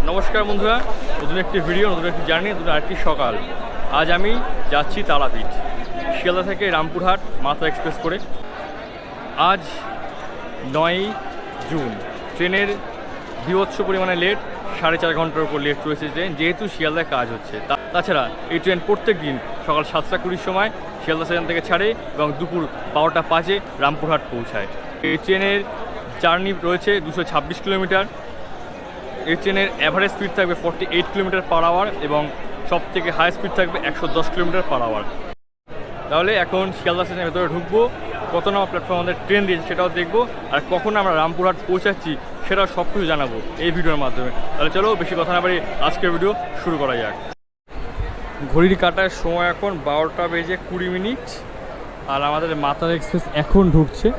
নমস্কার বন্ধুরা, নতুন একটি ভিডিও, নতুন একটি জার্নি, নতুন আরেকটি সকাল। আজ আমি যাচ্ছি তারাপীঠ, শিয়ালদা থেকে রামপুরহাট মাত্রা এক্সপ্রেস করে। আজ 9 জুন। ট্রেনের বীভৎস পরিমাণে লেট, 4.5 ঘন্টার উপর লেট রয়েছে ট্রেন, যেহেতু শিয়ালদায় কাজ হচ্ছে। তাছাড়া এই ট্রেন প্রত্যেক দিন সকাল 7:20 সময় শিয়ালদা স্টেশন থেকে ছাড়ে এবং দুপুর 12:05 রামপুরহাট পৌঁছায়। এই ট্রেনের জার্নি রয়েছে 226 কিলোমিটার। এই ট্রেনের অ্যাভারেজ স্পিড থাকবে 48 কিলোমিটার পার আওয়ার এবং সব থেকে হাই স্পিড থাকবে 110 কিলোমিটার পার আওয়ার। তাহলে এখন শিয়ালদা স্টেশনের ভেতরে ঢুকবো, কত নম্বর প্ল্যাটফর্ম আমাদের ট্রেন দিয়েছে সেটাও দেখবো, আর কখন আমরা রামপুরহাট পৌঁছাচ্ছি সেটাও সব কিছু জানাবো এই ভিডিওর মাধ্যমে। তাহলে চলো বেশি কথা না বাড়ি আজকের ভিডিও শুরু করা যাক। ঘড়ির কাটার সময় এখন 12:20 আর আমাদের মাত্রা এক্সপ্রেস এখন ঢুকছে।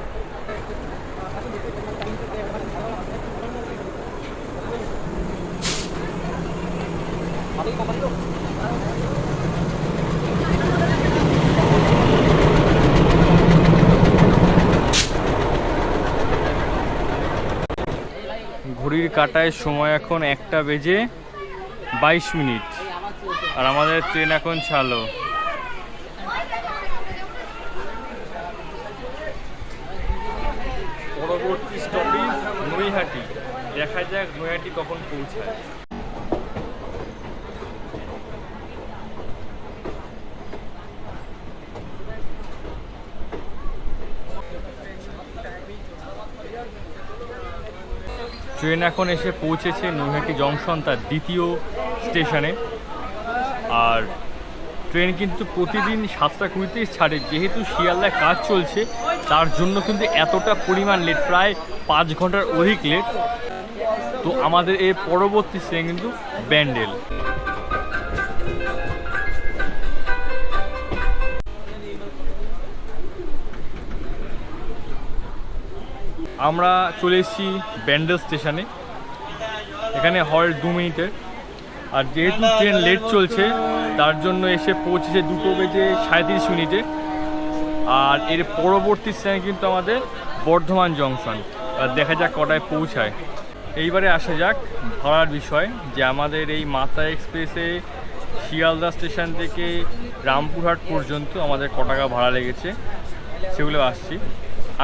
ঘড়ির কাটায় সময় এখন 1:22 আর আমাদের ট্রেন এখন ছাড়লো। পরবর্তী স্টপেজ নৈহাটি। দেখা যাক নৈহাটি কখন পৌঁছায়। ট্রেন এখন এসে পৌঁছেছে নৈহাটি জংশন, তার দ্বিতীয় স্টেশনে। আর ট্রেন কিন্তু প্রতিদিন 7:20 ছাড়ে, যেহেতু শিয়ালদায় কাজ চলছে তার জন্য কিন্তু এতটা পরিমাণ লেট, প্রায় 5 ঘন্টার অধিক লেট। তো আমাদের এর পরবর্তী ট্রেন কিন্তু ব্যান্ডেল। আমরা চলে এসেছি ব্যান্ডেল স্টেশনে। এখানে হল্ট 2 মিনিটের, আর যেহেতু ট্রেন লেট চলছে তার জন্য এসে পৌঁছেছে 2:37 আর এর পরবর্তী স্টেশন কিন্তু আমাদের বর্ধমান জংশন। আর দেখা যাক কটায় পৌঁছায়। এইবারে আসা যাক ভাড়ার বিষয়, যে আমাদের এই মাত্রা এক্সপ্রেসে শিয়ালদা স্টেশন থেকে রামপুরহাট পর্যন্ত আমাদের ক টাকা ভাড়া লেগেছে সেগুলো আসছি।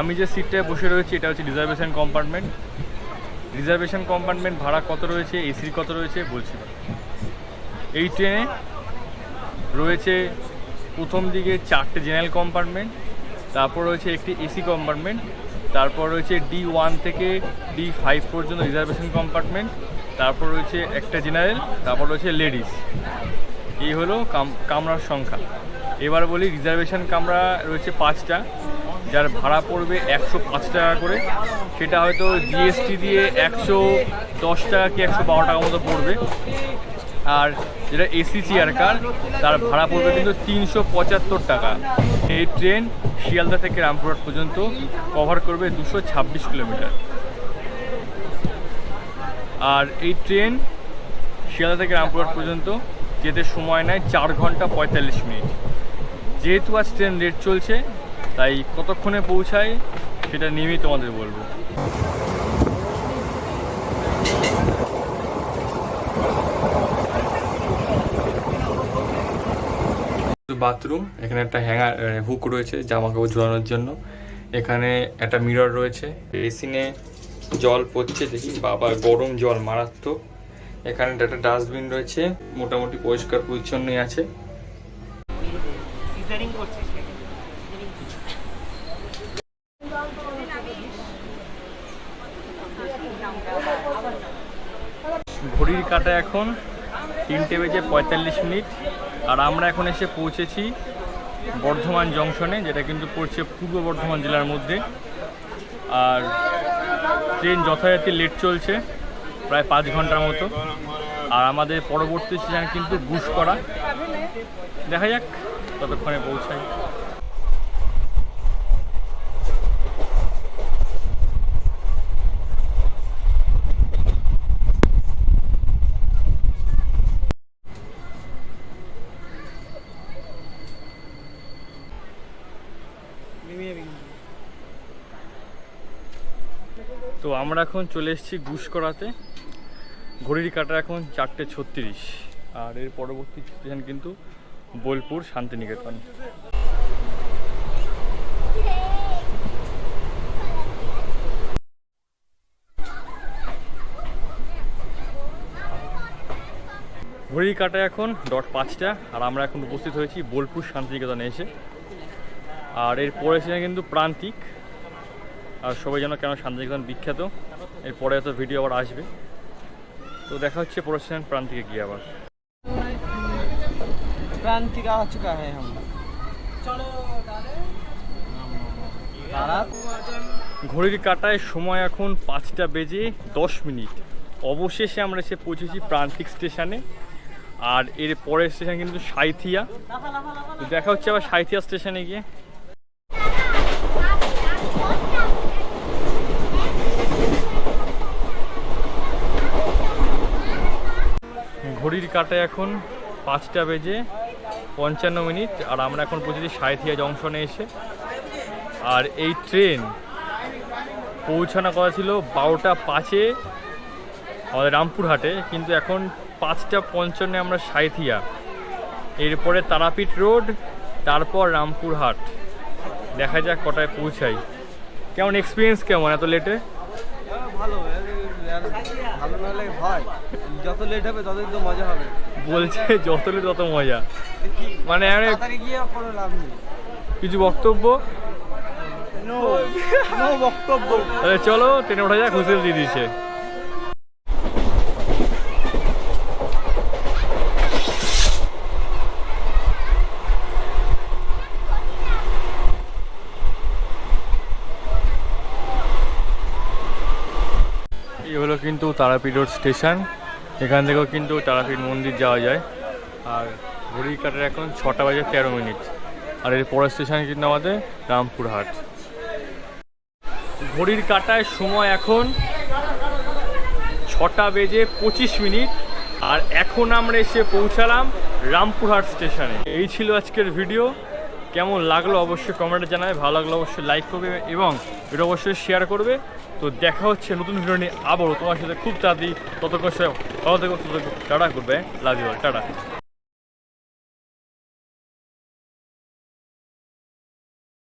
আমি যে সিটটায় বসে রয়েছি এটা হচ্ছে রিজার্ভেশন কম্পার্টমেন্ট। রিজার্ভেশন কম্পার্টমেন্ট ভাড়া কত রয়েছে, এসির কত রয়েছে বলছি। এই ট্রেনে রয়েছে প্রথম দিকে 4টে জেনারেল কম্পার্টমেন্ট, তারপর রয়েছে একটি এসি কম্পার্টমেন্ট, তারপর রয়েছে D1 থেকে D5 পর্যন্ত রিজার্ভেশন কম্পার্টমেন্ট, তারপর রয়েছে একটা জেনারেল, তারপর রয়েছে লেডিস। এই হলো কামরার সংখ্যা। এবার বলি, রিজার্ভেশন কামরা রয়েছে 5টা, যার ভাড়া পড়বে 105 টাকা করে। সেটা হয়তো জিএসটি দিয়ে 110 টাকা কি 112 টাকা মতো পড়বে। আর যেটা এসি চেয়ার কার, তার ভাড়া পড়বে কিন্তু 375 টাকা। এই ট্রেন শিয়ালদা থেকে রামপুরহাট পর্যন্ত কভার করবে 226 কিলোমিটার। আর এই ট্রেন শিয়ালদা থেকে রামপুরহাট পর্যন্ত যেতে সময় নেয় 4 ঘন্টা 45 মিনিট। যেহেতু আজ ট্রেন লেট চলছে তাই কতক্ষণে পৌঁছায় সেটা নিয়েই তোমাদের বলবো। বাথরুম, এখানে একটা হ্যাঙ্গার হুক রয়েছে জামা কাপড় ঝোলানোর জন্য। এখানে একটা মিরর রয়েছে। বেসিনে জল পড়ছে, দেখি বাবা গরম জল মারাত্মক। এখানে একটা ডাস্টবিন রয়েছে, মোটামুটি পরিষ্কার পরিচ্ছন্নই আছে। ঘড়ির কাটা এখন 3:45 আর আমরা এখন এসে পৌঁছেছি বর্ধমান জংশনে, যেটা কিন্তু পড়ছে পূর্ব বর্ধমান জেলার মধ্যে। আর ট্রেন যথারীতি লেট চলছে প্রায় 5 ঘন্টার মতো। আর আমাদের পরবর্তী স্টেশন কিন্তু গুসকরা। দেখা যাক ততক্ষণে পৌঁছাই। তো আমরা এখন চলে এসেছি গুসকরাতে। ঘড়ির কাঁটা এখন 4:36, আর এর পরবর্তী স্টেশন কিন্তু বোলপুর শান্তিনিকেতন। ঘড়ির কাঁটা এখন 5:00, আর আমরা এখন উপস্থিত হয়েছি বোলপুর শান্তিনিকেতনে এসে। আর এর পরে স্টেশন কিন্তু প্রান্তিক। আর সবাই জানো কেন শান্তিনিকেতন বিখ্যাত, এরপরে তো ভিডিও আবার আসবে। তো দেখা হচ্ছে পরের স্টেশন প্রান্তিকে গিয়ে আবার। प्रांतिक आ चुका है हम। ঘড়ির কাঁটায় সময় এখন 5:10। অবশেষে আমরা এসে পৌঁছেছি প্রান্তিক স্টেশনে। আর এর পরের স্টেশন কিন্তু সাঁইথিয়া। তো দেখা হচ্ছে আবার সাঁইথিয়া স্টেশনে গিয়ে। ঘড়ির কাঁটায় এখন 5:55, আর আমরা এখন পৌঁছেছি সাঁইথিয়া জংশনে এসে। আর এই ট্রেন পৌঁছানো কথা ছিল 12:05 আমাদের রামপুরহাটে, কিন্তু এখন 5:55 আমরা সাঁইথিয়া, এরপরে তারাপীঠ রোড, তারপর রামপুরহাট। দেখা যাক কটায় পৌঁছাই। কেমন এক্সপিরিয়েন্স, কেমন এত লেটে? ভালো, ভালো না হলে হয়, যত লেট হবে ততই তো মজা হবে। বলছে যত লেট তত মজা, মানে তাড়াতাড়ি গিয়ে কোনো লাভ নেই। কিছু বক্তব্য? নো বক্তব্য। চলো ট্রেনে ওঠা যাক, হুইসেল দিয়ে দিয়েছে। এই হলো কিন্তু তারাপীঠ রোড স্টেশন। এখান থেকেও কিন্তু তারাপীঠ মন্দির যাওয়া যায়। আর ঘড়ির কাঁটার এখন 6:13। আর এর পরের স্টেশন কিন্তু আমাদের রামপুরহাট। ঘড়ির কাঁটায় সময় এখন 6:25, আর এখন আমরা এসে পৌঁছালাম রামপুরহাট স্টেশনে। এই ছিল আজকের ভিডিও। কেমন লাগলো অবশ্যই কমেন্টে জানাবে, ভালো লাগলো অবশ্যই লাইক করবে এবং এটা অবশ্যই শেয়ার করবে। তো দেখা হচ্ছে নতুন ভিডিও নিয়ে আবারও তোমার সাথে খুব তাড়াতাড়ি। ততক্ষণ ভালো থেকো, tata, goodbye, love you all, tata.